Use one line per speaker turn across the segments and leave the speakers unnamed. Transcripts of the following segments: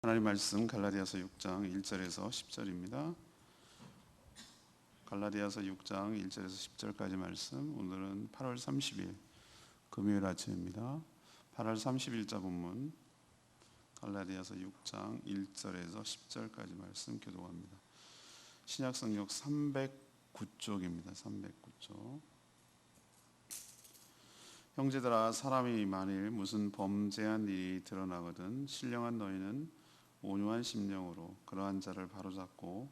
하나님 말씀 갈라디아서 6장 1절에서 10절입니다. 갈라디아서 6장 1절에서 10절까지 말씀, 오늘은 8월 30일 금요일 아침입니다. 8월 30일자 본문 갈라디아서 6장 1절에서 10절까지 말씀 교독합니다. 신약성경 309쪽입니다. 309쪽. 형제들아, 사람이 만일 무슨 범죄한 일이 드러나거든 신령한 너희는 온유한 심령으로 그러한 자를 바로잡고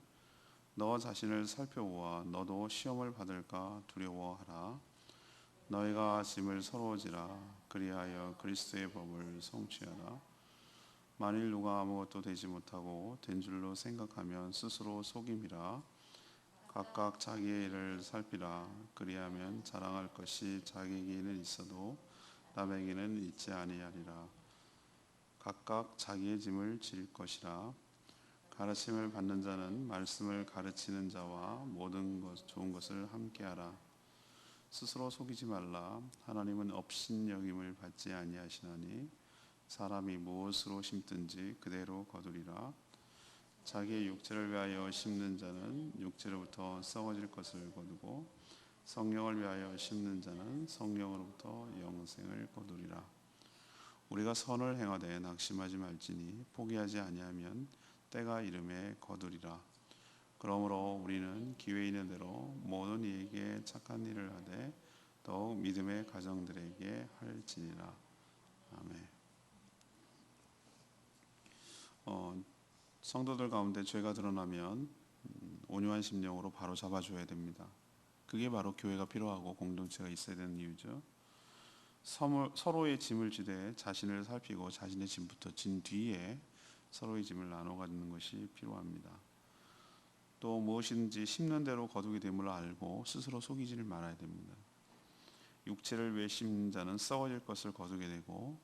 너 자신을 살펴보아 너도 시험을 받을까 두려워하라. 너희가 짐을 서러워지라. 그리하여 그리스도의 법을 성취하라. 만일 누가 아무것도 되지 못하고 된 줄로 생각하면 스스로 속임이라. 각각 자기의 일을 살피라. 그리하면 자랑할 것이 자기에게는 있어도 남에게는 있지 아니하리라. 각각 자기의 짐을 질 것이라. 가르침을 받는 자는 말씀을 가르치는 자와 모든 좋은 것을 함께하라. 스스로 속이지 말라. 하나님은 업신여김을 받지 아니하시나니 사람이 무엇으로 심든지 그대로 거두리라. 자기의 육체를 위하여 심는 자는 육체로부터 썩어질 것을 거두고 성령을 위하여 심는 자는 성령으로부터 영생을 거두리라. 우리가 선을 행하되 낙심하지 말지니 포기하지 아니하면 때가 이름에 거두리라. 그러므로 우리는 기회 있는 대로 모든 이에게 착한 일을 하되 더욱 믿음의 가정들에게 할지니라. 아멘. 성도들 가운데 죄가 드러나면 온유한 심령으로 바로 잡아줘야 됩니다. 그게 바로 교회가 필요하고 공동체가 있어야 되는 이유죠. 서로의 짐을 지되 자신을 살피고 자신의 짐부터 진 뒤에 서로의 짐을 나눠 갖는 것이 필요합니다. 또 무엇이든지 심는 대로 거두게 됨을 알고 스스로 속이지를 말아야 됩니다. 육체를 위해 심는 자는 썩어질 것을 거두게 되고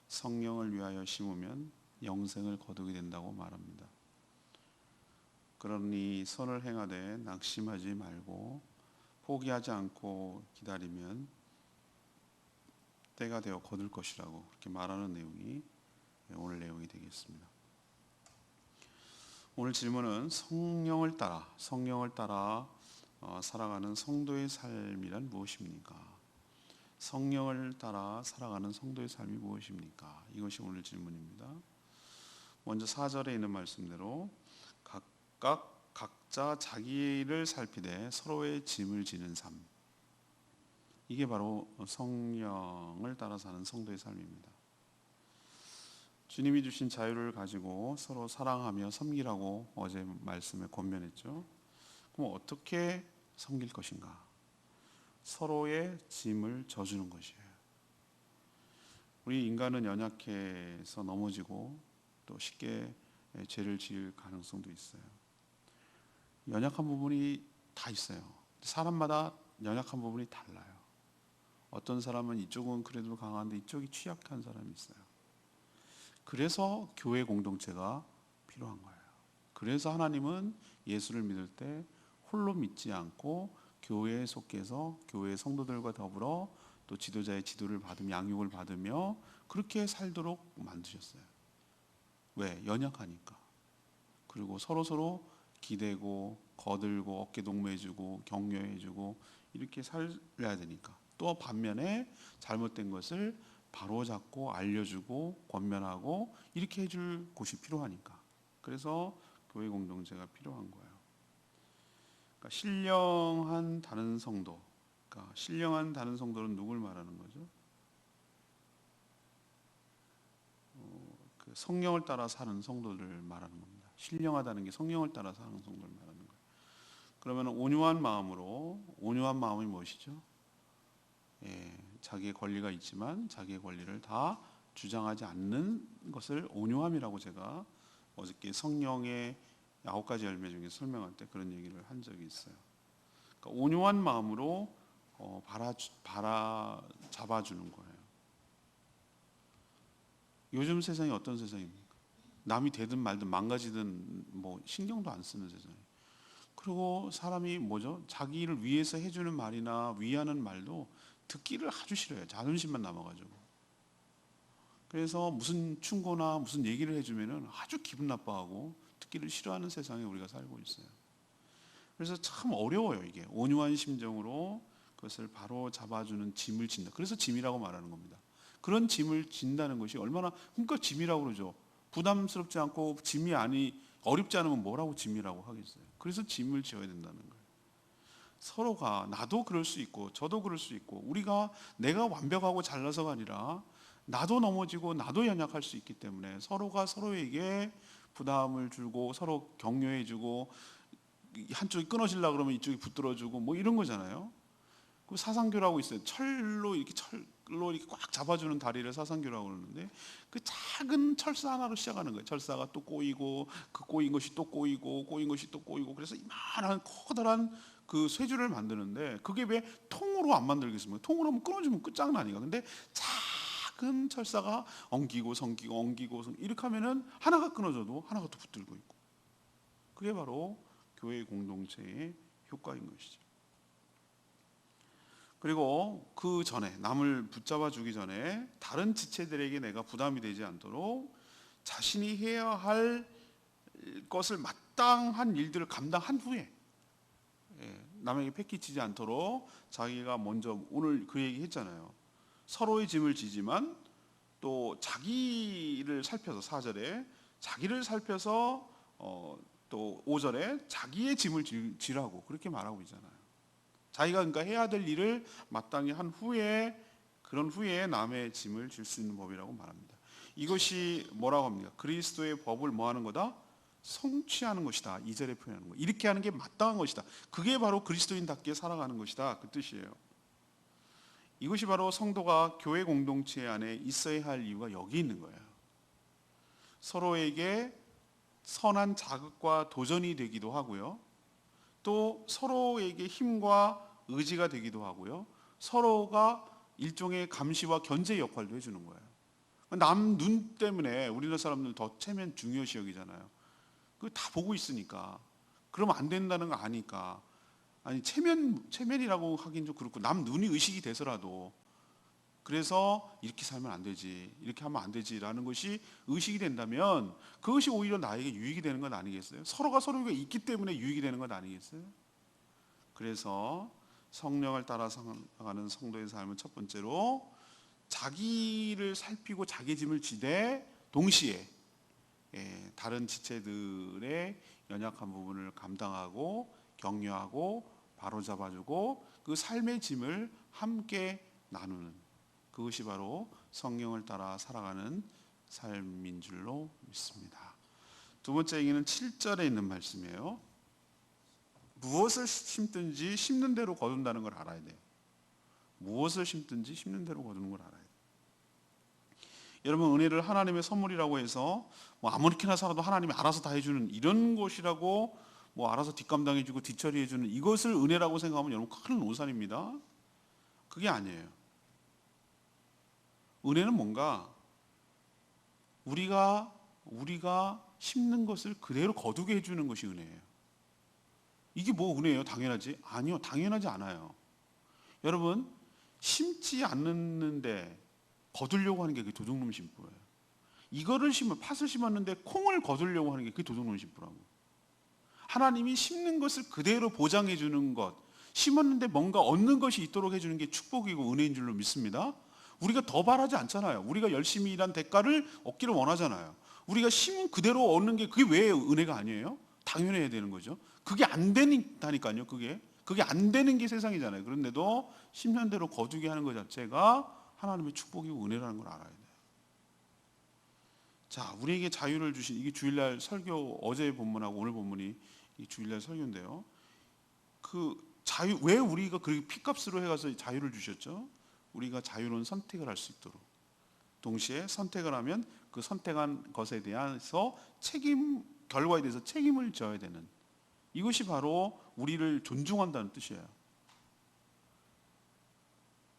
성령을 위하여 심으면 영생을 거두게 된다고 말합니다. 그러니 선을 행하되 낙심하지 말고 포기하지 않고 기다리면 때가 되어 거둘 것이라고 그렇게 말하는 내용이 오늘 내용이 되겠습니다. 오늘 질문은 성령을 따라 살아가는 성도의 삶이란 무엇입니까? 성령을 따라 살아가는 성도의 삶이 무엇입니까? 이것이 오늘 질문입니다. 먼저 4절에 있는 말씀대로 각자 자기 일을 살피되 서로의 짐을 지는 삶, 이게 바로 성령을 따라 사는 성도의 삶입니다. 주님이 주신 자유를 가지고 서로 사랑하며 섬기라고 어제 말씀에 권면했죠. 그럼 어떻게 섬길 것인가? 서로의 짐을 져주는 것이에요. 우리 인간은 연약해서 넘어지고 또 쉽게 죄를 지을 가능성도 있어요. 연약한 부분이 다 있어요. 사람마다 연약한 부분이 달라요. 어떤 사람은 이쪽은 그래도 강한데 이쪽이 취약한 사람이 있어요. 그래서 교회 공동체가 필요한 거예요. 그래서 하나님은 예수를 믿을 때 홀로 믿지 않고 교회에 속해서 교회 성도들과 더불어 또 지도자의 지도를 받으며 양육을 받으며 그렇게 살도록 만드셨어요. 왜? 연약하니까. 그리고 서로 기대고 거들고 어깨 동무해주고 격려해주고 이렇게 살려야 되니까. 또 반면에 잘못된 것을 바로잡고 알려주고 권면하고 이렇게 해줄 곳이 필요하니까. 그래서 교회 공동체가 필요한 거예요. 그러니까 신령한 다른 성도, 그러니까 신령한 다른 성도는 누굴 말하는 거죠? 그 성령을 따라 사는 성도를 말하는 겁니다. 신령하다는 게 성령을 따라 사는 성도를 말하는 거예요. 그러면 온유한 마음이 무엇이죠? 자기의 권리가 있지만 자기의 권리를 다 주장하지 않는 것을 온유함이라고 제가 어저께 성령의 9가지 열매 중에 설명할 때 그런 얘기를 한 적이 있어요. 그러니까 온유한 마음으로 잡아주는 거예요. 요즘 세상이 어떤 세상입니까? 남이 되든 말든 망가지든 뭐 신경도 안 쓰는 세상이에요. 그리고 사람이 자기를 위해서 해주는 말이나 위하는 말도 듣기를 아주 싫어요. 자존심만 남아가지고. 그래서 무슨 충고나 무슨 얘기를 해주면은 아주 기분 나빠하고 듣기를 싫어하는 세상에 우리가 살고 있어요. 그래서 참 어려워요. 이게 온유한 심정으로 그것을 바로 잡아주는 짐을 진다. 그래서 짐이라고 말하는 겁니다. 그런 짐을 진다는 것이 얼마나, 그러니까 짐이라고 그러죠. 부담스럽지 않고 짐이 아니 어렵지 않으면 뭐라고 짐이라고 하겠어요. 그래서 짐을 지어야 된다는 거예요. 서로가, 나도 그럴 수 있고 저도 그럴 수 있고, 우리가 내가 완벽하고 잘나서가 아니라 나도 넘어지고 나도 연약할 수 있기 때문에 서로가 서로에게 부담을 줄고 서로 격려해주고, 한쪽이 끊어지려고 그러면 이쪽이 붙들어주고 뭐 이런 거잖아요. 그 사상교라고 있어요. 철로 이렇게 꽉 잡아주는 다리를 사상교라고 그러는데, 그 작은 철사 하나로 시작하는 거예요. 철사가 또 꼬이고 그 꼬인 것이 또 꼬이고 꼬인 것이 또 꼬이고, 그래서 이만한 커다란 그 쇠줄을 만드는데, 그게 왜 통으로 안 만들겠습니까? 통으로 하면 끊어지면 끝장나니까. 근데 작은 철사가 엉기고 성기고 엉기고 이렇게 하면은 하나가 끊어져도 하나가 또 붙들고 있고, 그게 바로 교회 공동체의 효과인 것이죠. 그리고 그 전에, 남을 붙잡아 주기 전에 다른 지체들에게 내가 부담이 되지 않도록 자신이 해야 할 것을 마땅한 일들을 감당한 후에, 남에게 패기치지 않도록 자기가 먼저, 오늘 그 얘기 했잖아요. 서로의 짐을 지지만 또 자기를 살펴서, 4절에 자기를 살펴서 또 5절에 자기의 짐을 지라고 그렇게 말하고 있잖아요. 자기가 그러니까 해야 될 일을 마땅히 한 후에, 그런 후에 남의 짐을 질 수 있는 법이라고 말합니다. 이것이 뭐라고 합니까? 그리스도의 법을 뭐 하는 거다? 성취하는 것이다. 2절에 표현하는 거. 이렇게 하는 게 마땅한 것이다. 그게 바로 그리스도인답게 살아가는 것이다. 그 뜻이에요. 이것이 바로 성도가 교회 공동체 안에 있어야 할 이유가 여기 있는 거예요. 서로에게 선한 자극과 도전이 되기도 하고요. 또 서로에게 힘과 의지가 되기도 하고요. 서로가 일종의 감시와 견제 역할도 해주는 거예요. 남 눈 때문에 우리나라 사람들은 더 체면 중요시 여기잖아요. 그거 다 보고 있으니까. 그러면 안 된다는 거 아니까. 아니, 체면이라고 하긴 좀 그렇고, 남 눈이 의식이 돼서라도, 그래서 이렇게 살면 안 되지, 이렇게 하면 안 되지라는 것이 의식이 된다면 그것이 오히려 나에게 유익이 되는 건 아니겠어요? 서로가 서로가 있기 때문에 유익이 되는 건 아니겠어요? 그래서 성령을 따라 살아가는 성도의 삶은 첫 번째로 자기를 살피고 자기 짐을 지되 동시에 다른 지체들의 연약한 부분을 감당하고 격려하고 바로잡아주고 그 삶의 짐을 함께 나누는, 그것이 바로 성령을 따라 살아가는 삶인 줄로 믿습니다. 두 번째 얘기는 7절에 있는 말씀이에요. 무엇을 심든지 심는 대로 거둔다는 걸 알아야 돼요. 무엇을 심든지 심는 대로 거두는 걸 알아야 돼요. 여러분, 은혜를 하나님의 선물이라고 해서 뭐 아무렇게나 살아도 하나님이 알아서 다 해주는 이런 것이라고, 뭐 알아서 뒷감당해주고 뒷처리해주는 이것을 은혜라고 생각하면 여러분 큰 오산입니다. 그게 아니에요. 은혜는 뭔가 우리가 심는 것을 그대로 거두게 해주는 것이 은혜예요. 이게 뭐 은혜예요? 당연하지? 아니요, 당연하지 않아요. 여러분, 심지 않는데 거두려고 하는 게 그게 도둑놈 심부예요. 이거를 팥을 심었는데 콩을 거두려고 하는 게 그게 도둑놈 심부라고. 하나님이 심는 것을 그대로 보장해 주는 것, 심었는데 뭔가 얻는 것이 있도록 해주는 게 축복이고 은혜인 줄로 믿습니다. 우리가 더 바라지 않잖아요. 우리가 열심히 일한 대가를 얻기를 원하잖아요. 우리가 심은 그대로 얻는 게, 그게 왜 은혜가 아니에요? 당연해야 되는 거죠. 그게 안 되니까요. 그게 안 되는 게 세상이잖아요. 그런데도 심는 대로 거두게 하는 것 자체가 하나님의 축복이고 은혜라는 걸 알아야 돼요. 자, 우리에게 자유를 주신, 이게 주일날 설교, 어제 본문하고 오늘 본문이 이 주일날 설교인데요. 그 자유, 왜 우리가 그렇게 피값으로 해가서 자유를 주셨죠? 우리가 자유로운 선택을 할 수 있도록. 동시에 선택을 하면 그 선택한 것에 대해서 결과에 대해서 책임을 져야 되는, 이것이 바로 우리를 존중한다는 뜻이에요.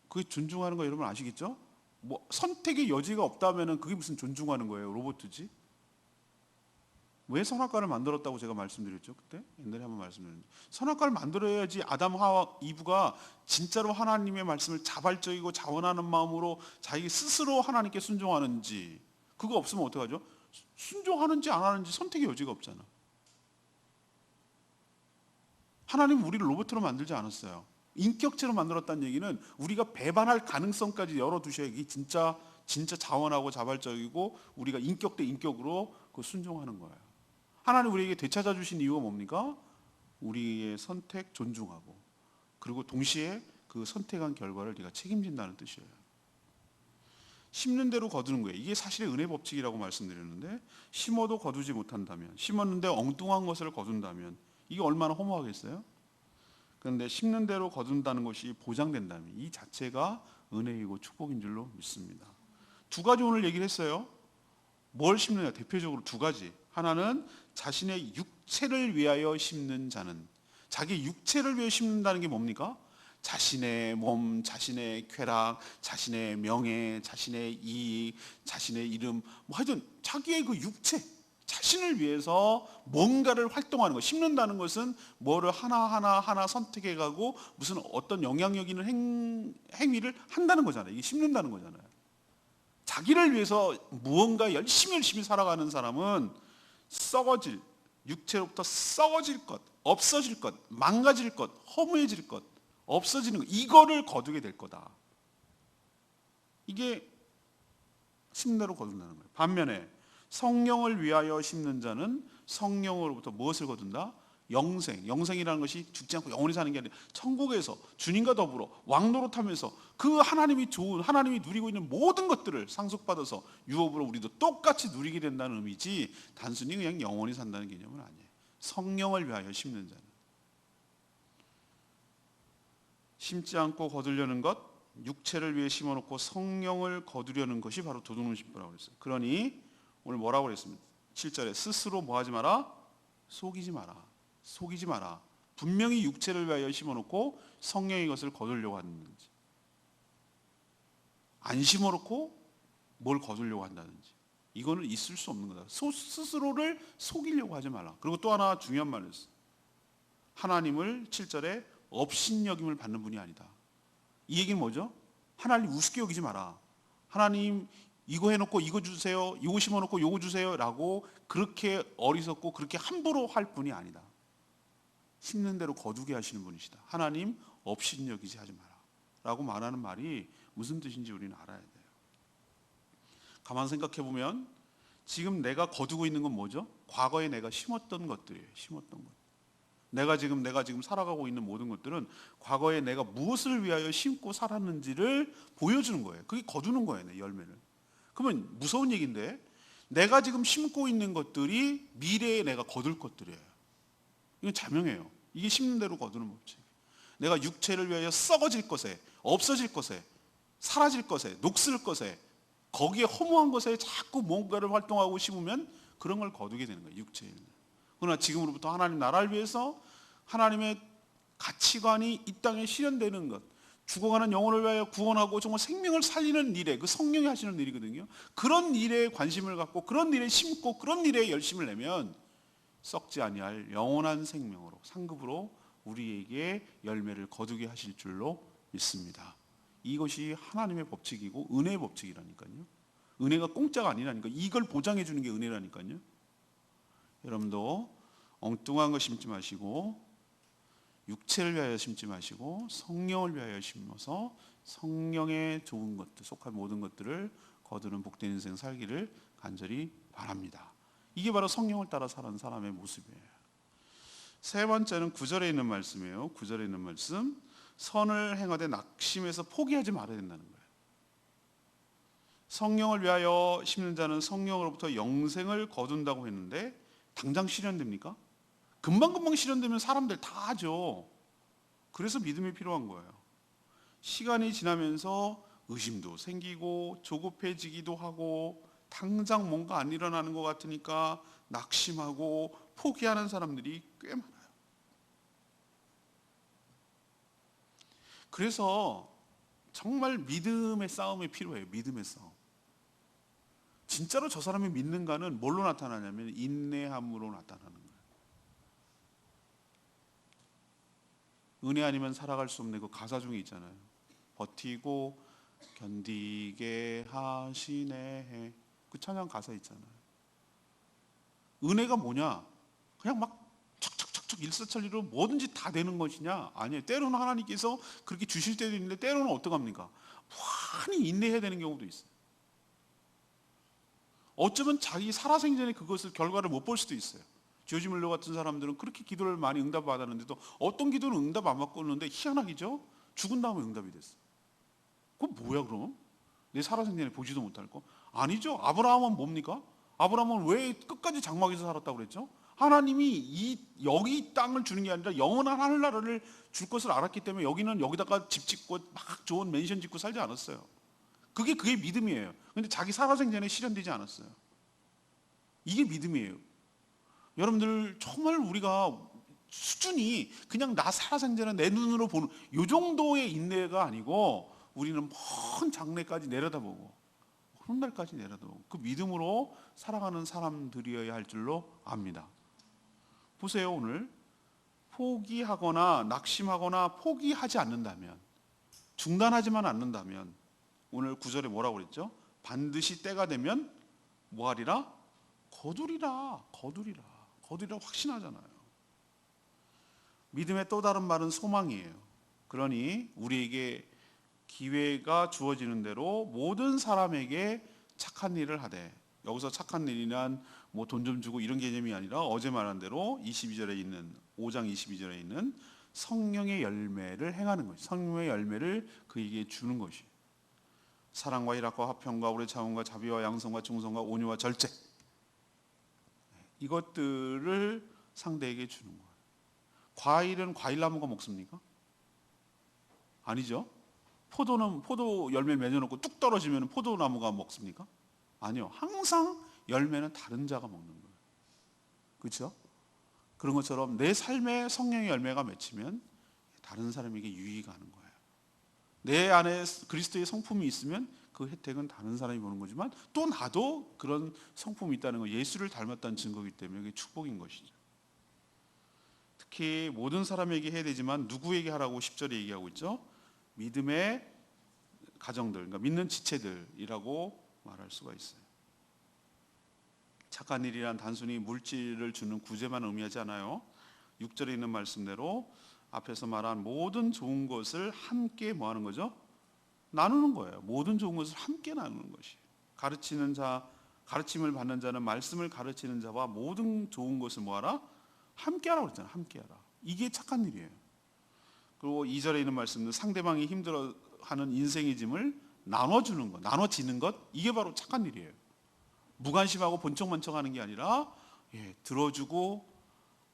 그게 존중하는 거 여러분 아시겠죠? 뭐 선택의 여지가 없다면 그게 무슨 존중하는 거예요? 로봇이지? 왜 선악과를 만들었다고 제가 말씀드렸죠? 그때 옛날에 한번 말씀드렸는데, 선악과를 만들어야지 아담 하와 이브가 진짜로 하나님의 말씀을 자발적이고 자원하는 마음으로 자기 스스로 하나님께 순종하는지, 그거 없으면 어떡하죠? 순종하는지 안 하는지 선택의 여지가 없잖아. 하나님은 우리를 로봇으로 만들지 않았어요. 인격체로 만들었다는 얘기는 우리가 배반할 가능성까지 열어두셔야 이게 진짜 자원하고 자발적이고 우리가 인격 대 인격으로 그 순종하는 거예요. 하나님 우리에게 되찾아 주신 이유가 뭡니까? 우리의 선택 존중하고, 그리고 동시에 그 선택한 결과를 네가 책임진다는 뜻이에요. 심는 대로 거두는 거예요. 이게 사실의 은혜 법칙이라고 말씀드렸는데, 심어도 거두지 못한다면, 심었는데 엉뚱한 것을 거둔다면 이게 얼마나 허무하겠어요? 그런데 심는 대로 거둔다는 것이 보장된다면 이 자체가 은혜이고 축복인 줄로 믿습니다. 두 가지 오늘 얘기를 했어요. 뭘 심느냐? 대표적으로 두 가지. 하나는 자신의 육체를 위하여 심는 자는, 자기 육체를 위해 심는다는 게 뭡니까? 자신의 몸, 자신의 쾌락, 자신의 명예, 자신의 이익, 자신의 이름, 뭐 하여튼 자기의 그 육체, 자신을 위해서 뭔가를 활동하는 것. 심는다는 것은 뭐를 하나 선택해 가고 무슨 어떤 영향력 있는 행위를 한다는 거잖아요. 이게 심는다는 거잖아요. 자기를 위해서 무언가 열심히 살아가는 사람은 썩어질, 육체로부터 썩어질 것, 없어질 것, 망가질 것, 허무해질 것, 없어지는 것, 이거를 거두게 될 거다. 이게 심는 대로 거둔다는 거예요. 반면에 성령을 위하여 심는 자는 성령으로부터 무엇을 거둔다? 영생. 영생이라는 것이 죽지 않고 영원히 사는 게 아니라 천국에서 주님과 더불어 왕노릇하면서 그 하나님이 좋은, 하나님이 누리고 있는 모든 것들을 상속받아서 유업으로 우리도 똑같이 누리게 된다는 의미지, 단순히 그냥 영원히 산다는 개념은 아니에요. 성령을 위하여 심는 자는, 심지 않고 거두려는 것, 육체를 위해 심어놓고 성령을 거두려는 것이 바로 도둑놈 심부라고 그랬어요. 그러니 오늘 뭐라고 그랬습니까? 7절에 스스로 뭐 하지 마라? 속이지 마라. 속이지 마라. 분명히 육체를 위하여 심어놓고 성령의 것을 거두려고 하는지, 안 심어놓고 뭘 거두려고 한다든지, 이거는 있을 수 없는 거다. 스스로를 속이려고 하지 말라. 그리고 또 하나 중요한 말을 했어요. 하나님을 7절에 업신여김을 받는 분이 아니다. 이 얘기는 뭐죠? 하나님 우습게 여기지 마라. 하나님 이거 해놓고 이거 주세요, 이거 심어놓고 이거 주세요 라고 그렇게 어리석고 그렇게 함부로 할 분이 아니다. 심는 대로 거두게 하시는 분이시다. 하나님 업신여기지 하지 마라 라고 말하는 말이 무슨 뜻인지 우리는 알아야 돼요. 가만 생각해 보면 지금 내가 거두고 있는 건 뭐죠? 과거에 내가 심었던 것들이에요. 심었던 것. 내가 지금 살아가고 있는 모든 것들은 과거에 내가 무엇을 위하여 심고 살았는지를 보여주는 거예요. 그게 거두는 거예요, 내 열매를. 그러면 무서운 얘기인데, 내가 지금 심고 있는 것들이 미래에 내가 거둘 것들이에요. 이건 자명해요. 이게 심는 대로 거두는 법칙. 내가 육체를 위하여 썩어질 것에, 없어질 것에, 사라질 것에, 녹슬 것에, 거기에 허무한 것에 자꾸 뭔가를 활동하고 심으면 그런 걸 거두게 되는 거예요, 육체에. 그러나 지금으로부터 하나님 나라를 위해서 하나님의 가치관이 이 땅에 실현되는 것, 죽어가는 영혼을 위하여 구원하고 정말 생명을 살리는 일에, 그 성령이 하시는 일이거든요. 그런 일에 관심을 갖고 그런 일에 심고 그런 일에 열심을 내면 썩지 아니할 영원한 생명으로, 상급으로 우리에게 열매를 거두게 하실 줄로 믿습니다. 이것이 하나님의 법칙이고 은혜의 법칙이라니까요. 은혜가 공짜가 아니라니까. 이걸 보장해 주는 게 은혜라니까요. 여러분도 엉뚱한 거 심지 마시고 육체를 위하여 심지 마시고 성령을 위하여 심어서 성령의 좋은 것들, 속한 모든 것들을 거두는 복된 인생 살기를 간절히 바랍니다. 이게 바로 성령을 따라 사는 사람의 모습이에요. 세 번째는 9절에 있는 말씀이에요. 9절에 있는 말씀, 선을 행하되 낙심해서 포기하지 말아야 된다는 거예요. 성령을 위하여 심는 자는 성령으로부터 영생을 거둔다고 했는데 당장 실현됩니까? 금방금방 실현되면 사람들 다 하죠. 그래서 믿음이 필요한 거예요. 시간이 지나면서 의심도 생기고 조급해지기도 하고 당장 뭔가 안 일어나는 것 같으니까 낙심하고 포기하는 사람들이 꽤 많아요. 그래서 정말 믿음의 싸움이 필요해요. 믿음의 싸움. 진짜로 저 사람이 믿는가는 뭘로 나타나냐면 인내함으로 나타나는 거예요. 은혜 아니면 살아갈 수 없는 그 가사 중에 있잖아요. 버티고 견디게 하시네. 그 찬양 가사 있잖아요. 은혜가 뭐냐? 그냥 막 척척척척 일사천리로 뭐든지 다 되는 것이냐? 아니에요. 때로는 하나님께서 그렇게 주실 때도 있는데 때로는 어떡합니까? 많이 인내해야 되는 경우도 있어요. 어쩌면 자기 살아생전에 그것을 결과를 못 볼 수도 있어요. 조지 밀러 같은 사람들은 그렇게 기도를 많이 응답받았는데도 어떤 기도는 응답 안 받고는데 희한하기죠. 죽은 다음에 응답이 됐어. 그건 뭐야 그럼? 내 살아생전에 보지도 못할 거? 아니죠. 아브라함은 뭡니까? 아브라함은 왜 끝까지 장막에서 살았다고 그랬죠? 하나님이 여기 땅을 주는 게 아니라 영원한 하늘나라를 줄 것을 알았기 때문에 여기다가 집 짓고 막 좋은 맨션 짓고 살지 않았어요. 그게 믿음이에요. 근데 자기 살아생전에 실현되지 않았어요. 이게 믿음이에요. 여러분들 정말 우리가 수준이 그냥 나 살아생전에 내 눈으로 보는 이 정도의 인내가 아니고 우리는 먼 장래까지 내려다보고 훗날까지 내려다보고 그 믿음으로 살아가는 사람들이어야 할 줄로 압니다. 보세요. 오늘 포기하거나 낙심하거나 포기하지 않는다면, 중단하지만 않는다면 오늘 9절에 뭐라고 그랬죠? 반드시 때가 되면 뭐하리라? 거두리라. 확신하잖아요. 믿음의 또 다른 말은 소망이에요. 그러니 우리에게 기회가 주어지는 대로 모든 사람에게 착한 일을 하되, 여기서 착한 일이란 뭐 돈 좀 주고 이런 개념이 아니라 어제 말한 대로 22절에 있는 5장 22절에 있는 성령의 열매를 행하는 것이, 성령의 열매를 그에게 주는 것이, 사랑과 희락과 화평과 오래 참음과 자비와 양성과 충성과 온유와 절제, 이것들을 상대에게 주는 거예요. 과일은 과일나무가 먹습니까? 아니죠. 포도는 포도 열매 맺어놓고 뚝 떨어지면 포도나무가 먹습니까? 아니요. 항상 열매는 다른 자가 먹는 거예요. 그렇죠? 그런 것처럼 내 삶에 성령의 열매가 맺히면 다른 사람에게 유익이 가는 거예요. 내 안에 그리스도의 성품이 있으면 그 혜택은 다른 사람이 보는 거지만 또 나도 그런 성품이 있다는 거, 예수를 닮았다는 증거이기 때문에 그게 축복인 것이죠. 특히 모든 사람에게 해야 되지만 누구에게 하라고 10절에 얘기하고 있죠? 믿음의 가정들, 그러니까 믿는 지체들이라고 말할 수가 있어요. 착한 일이란 단순히 물질을 주는 구제만 의미하지 않아요. 6절에 있는 말씀대로 앞에서 말한 모든 좋은 것을 함께 뭐 하는 거죠? 나누는 거예요. 모든 좋은 것을 함께 나누는 것이. 가르치는 자, 가르침을 받는 자는 말씀을 가르치는 자와 모든 좋은 것을 뭐하라? 함께 하라고 그랬잖아요. 함께 하라. 이게 착한 일이에요. 그리고 2절에 있는 말씀은 상대방이 힘들어하는 인생의 짐을 나눠주는 것, 나눠지는 것, 이게 바로 착한 일이에요. 무관심하고 본청만청하는 게 아니라 들어주고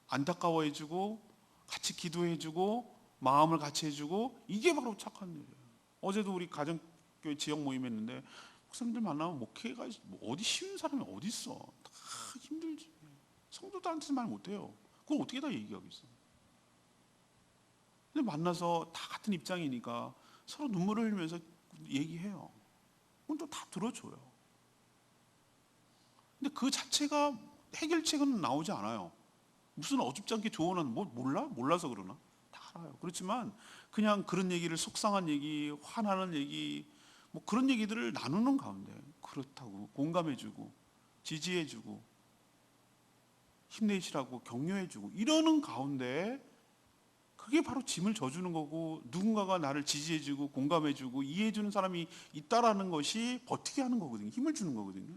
안타까워해주고 같이 기도해주고 마음을 같이 해주고, 이게 바로 착한 일이에요. 어제도 우리 가정교회 지역 모임 했는데 목사님들 만나면 목회가 어디 쉬운 사람이 어디 있어? 다 힘들지. 성도들한테 말 못해요. 그걸 어떻게 다 얘기하겠어? 근데 만나서 다 같은 입장이니까 서로 눈물을 흘리면서 얘기해요. 그건 또 다 들어줘요. 근데 그 자체가 해결책은 나오지 않아요. 무슨 어줍지 않게 조언은 뭐 몰라서 그러나? 다 알아요. 그렇지만 그냥 그런 얘기를, 속상한 얘기, 화나는 얘기, 뭐 그런 얘기들을 나누는 가운데 그렇다고 공감해주고 지지해주고 힘내시라고 격려해주고 이러는 가운데 그게 바로 짐을 져주는 거고, 누군가가 나를 지지해주고 공감해주고 이해해주는 사람이 있다라는 것이 버티게 하는 거거든요. 힘을 주는 거거든요.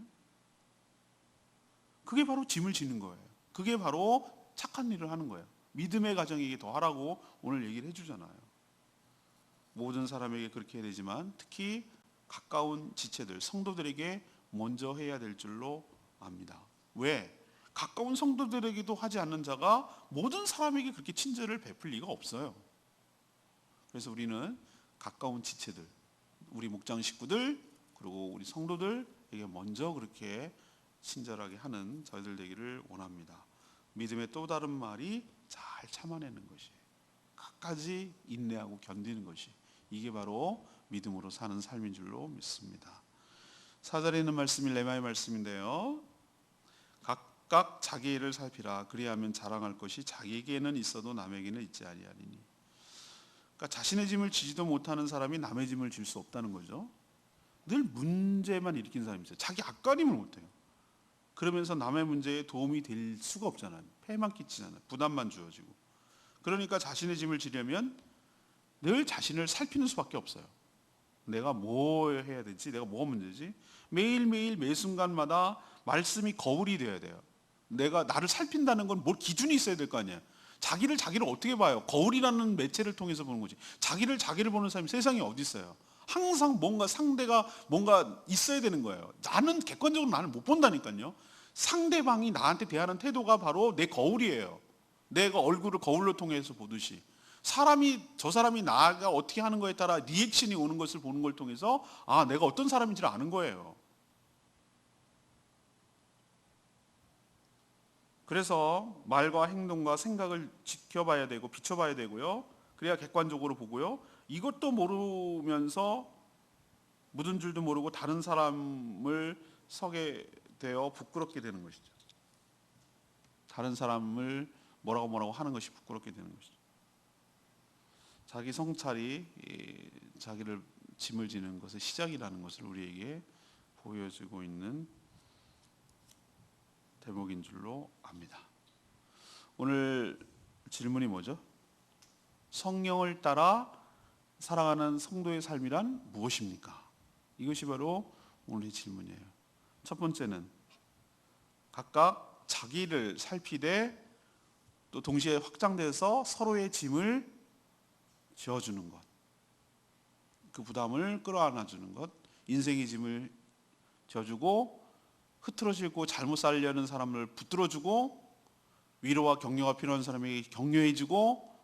그게 바로 짐을 지는 거예요. 그게 바로 착한 일을 하는 거예요. 믿음의 가정에게 더 하라고 오늘 얘기를 해주잖아요. 모든 사람에게 그렇게 해야 되지만 특히 가까운 지체들, 성도들에게 먼저 해야 될 줄로 압니다. 왜? 가까운 성도들에게도 하지 않는 자가 모든 사람에게 그렇게 친절을 베풀 리가 없어요. 그래서 우리는 가까운 지체들, 우리 목장 식구들, 그리고 우리 성도들에게 먼저 그렇게 친절하게 하는 저희들 되기를 원합니다. 믿음의 또 다른 말이 잘 참아내는 것이, 끝까지 인내하고 견디는 것이, 이게 바로 믿음으로 사는 삶인 줄로 믿습니다. 4절에 있는 말씀이 레마의 말씀인데요. 각각 자기 일을 살피라. 그리하면 자랑할 것이 자기에게는 있어도 남에게는 있지 아니하리니. 그러니까 자신의 짐을 지지도 못하는 사람이 남의 짐을 질 수 없다는 거죠. 늘 문제만 일으킨 사람이 있어요. 자기 앞가림을 못해요. 그러면서 남의 문제에 도움이 될 수가 없잖아요. 폐만 끼치잖아요. 부담만 주어지고. 그러니까 자신의 짐을 지려면 늘 자신을 살피는 수밖에 없어요. 내가 뭐 해야 되지? 내가 뭐가 문제지? 매일매일 매 순간마다 말씀이 거울이 되어야 돼요. 내가 나를 살핀다는 건 뭘 기준이 있어야 될 거 아니에요. 자기를 어떻게 봐요? 거울이라는 매체를 통해서 보는 거지. 자기를 보는 사람이 세상에 어디 있어요? 항상 뭔가 상대가 뭔가 있어야 되는 거예요. 나는 객관적으로 나를 못 본다니까요. 상대방이 나한테 대하는 태도가 바로 내 거울이에요. 내가 얼굴을 거울로 통해서 보듯이 저 사람이 나가 어떻게 하는 거에 따라 리액션이 오는 것을 보는 걸 통해서 내가 어떤 사람인지를 아는 거예요. 그래서 말과 행동과 생각을 지켜봐야 되고 비춰봐야 되고요. 그래야 객관적으로 보고요. 이것도 모르면서 묻은 줄도 모르고 다른 사람을 서게 되어 부끄럽게 되는 것이죠. 다른 사람을 뭐라고 하는 것이 부끄럽게 되는 것이죠. 자기 성찰이 자기를 짐을 지는 것의 시작이라는 것을 우리에게 보여주고 있는 대목인 줄로 압니다. 오늘 질문이 뭐죠? 성령을 따라 살아가는 성도의 삶이란 무엇입니까? 이것이 바로 오늘의 질문이에요. 첫 번째는 각각 자기를 살피되 또 동시에 확장돼서 서로의 짐을 지어주는 것, 그 부담을 끌어안아주는 것, 인생의 짐을 져주고 흐트러지고 잘못 살려는 사람을 붙들어주고 위로와 격려가 필요한 사람에게 격려해주고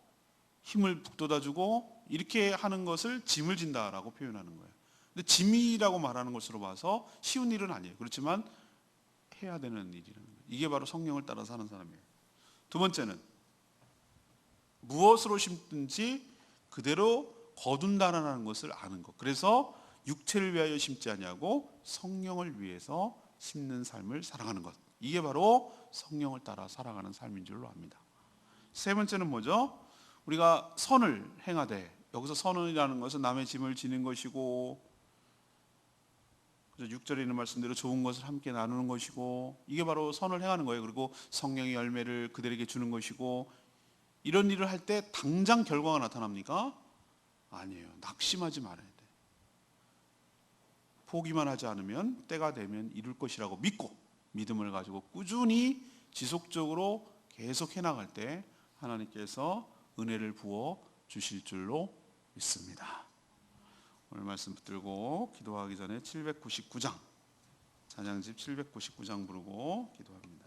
힘을 북돋아주고 이렇게 하는 것을 짐을 진다라고 표현하는 거예요. 근데 짐이라고 말하는 것으로 봐서 쉬운 일은 아니에요. 그렇지만 해야 되는 일이라는 거예요. 이게 바로 성령을 따라 사는 사람이에요. 두 번째는 무엇으로 심든지 그대로 거둔다라는 것을 아는 것. 그래서 육체를 위하여 심지 아니하고 성령을 위해서 심는 삶을 살아가는 것. 이게 바로 성령을 따라 살아가는 삶인 줄로 압니다. 세 번째는 뭐죠? 우리가 선을 행하되, 여기서 선이라는 것은 남의 짐을 지는 것이고 6절에 있는 말씀대로 좋은 것을 함께 나누는 것이고 이게 바로 선을 행하는 거예요. 그리고 성령의 열매를 그들에게 주는 것이고 이런 일을 할 때 당장 결과가 나타납니까? 아니에요. 낙심하지 말아야 돼. 포기만 하지 않으면 때가 되면 이룰 것이라고 믿고 믿음을 가지고 꾸준히 지속적으로 계속 해나갈 때 하나님께서 은혜를 부어 주실 줄로 믿습니다. 오늘 말씀 붙들고 기도하기 전에 799장 찬양집 799장 부르고 기도합니다.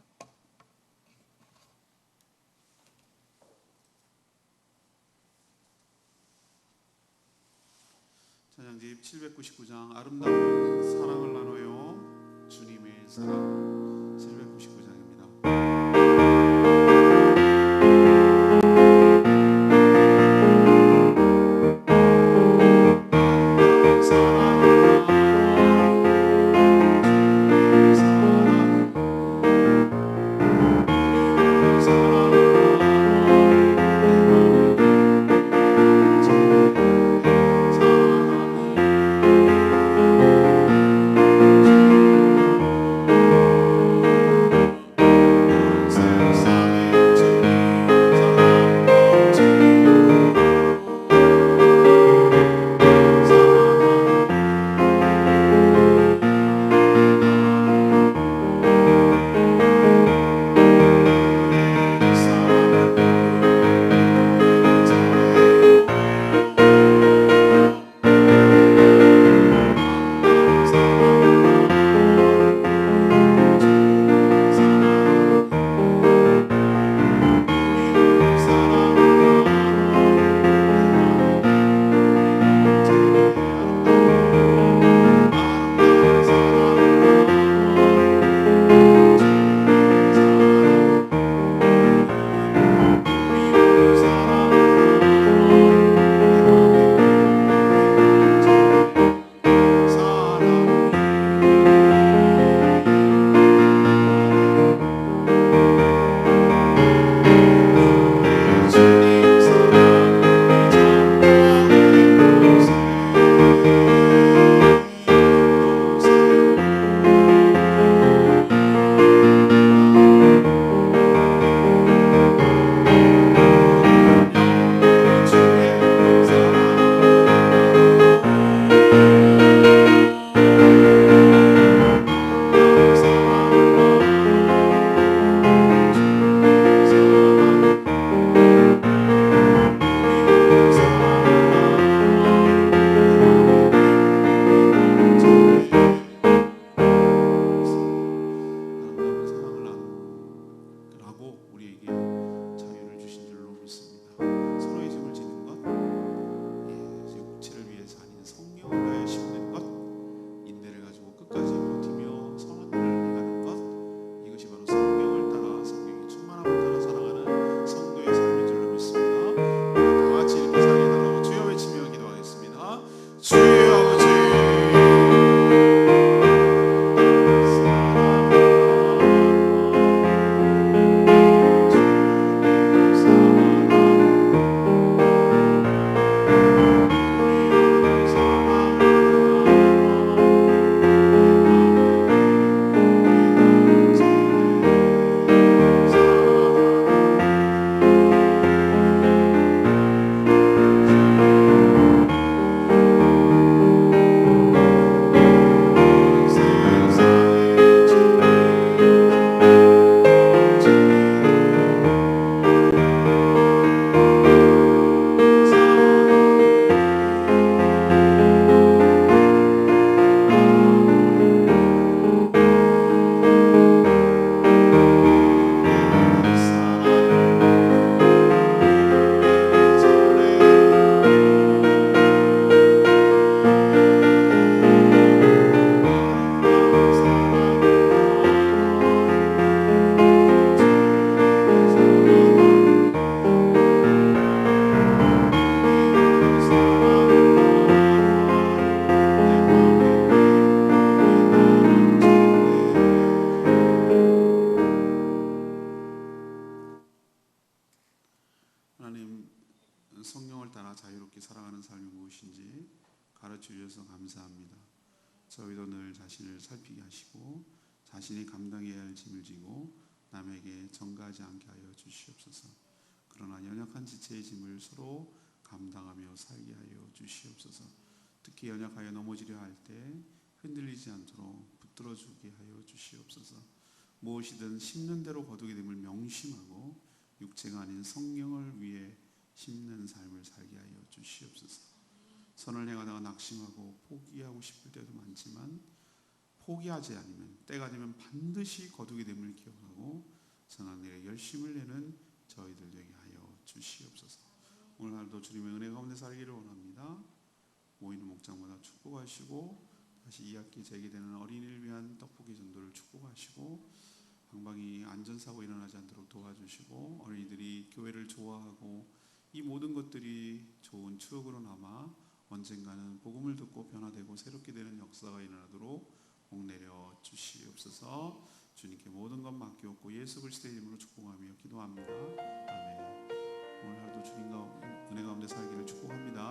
찬양집 799장 아름다운 사랑을 나눠요. 주님의 사랑 799장입니다. 성령을 따라 자유롭게 살아가는 삶이 무엇인지 가르쳐 주셔서 감사합니다. 저희도 늘 자신을 살피게 하시고 자신이 감당해야 할 짐을 지고 남에게 전가하지 않게 하여 주시옵소서. 그러나 연약한 지체의 짐을 서로 감당하며 살게 하여 주시옵소서. 특히 연약하여 넘어지려 할 때 흔들리지 않도록 붙들어주게 하여 주시옵소서. 무엇이든 심는 대로 거두게 됨을 명심하고 육체가 아닌 성령을 위해 심는 삶을 살게 하여 주시옵소서. 선을 행하다가 낙심하고 포기하고 싶을 때도 많지만 포기하지 않으면 때가 되면 반드시 거두게 됨을 기억하고 선한 일에 열심을 내는 저희들 되게 하여 주시옵소서. 오늘 하루도 주님의 은혜 가운데 살기를 원합니다. 모이는 목장마다 축복하시고 다시 2학기 재개되는 어린이를 위한 떡볶이 전도를 축복하시고 방방이 안전사고 일어나지 않도록 도와주시고 어린이들이 교회를 좋아하고 이 모든 것들이 좋은 추억으로 남아 언젠가는 복음을 듣고 변화되고 새롭게 되는 역사가 일어나도록 복내려 주시옵소서. 주님께 모든 것 맡기옵고 예수 그리스도의 이름으로 축복하며 기도합니다. 아멘. 오늘 하루도 주님과 은혜 가운데 살기를 축복합니다.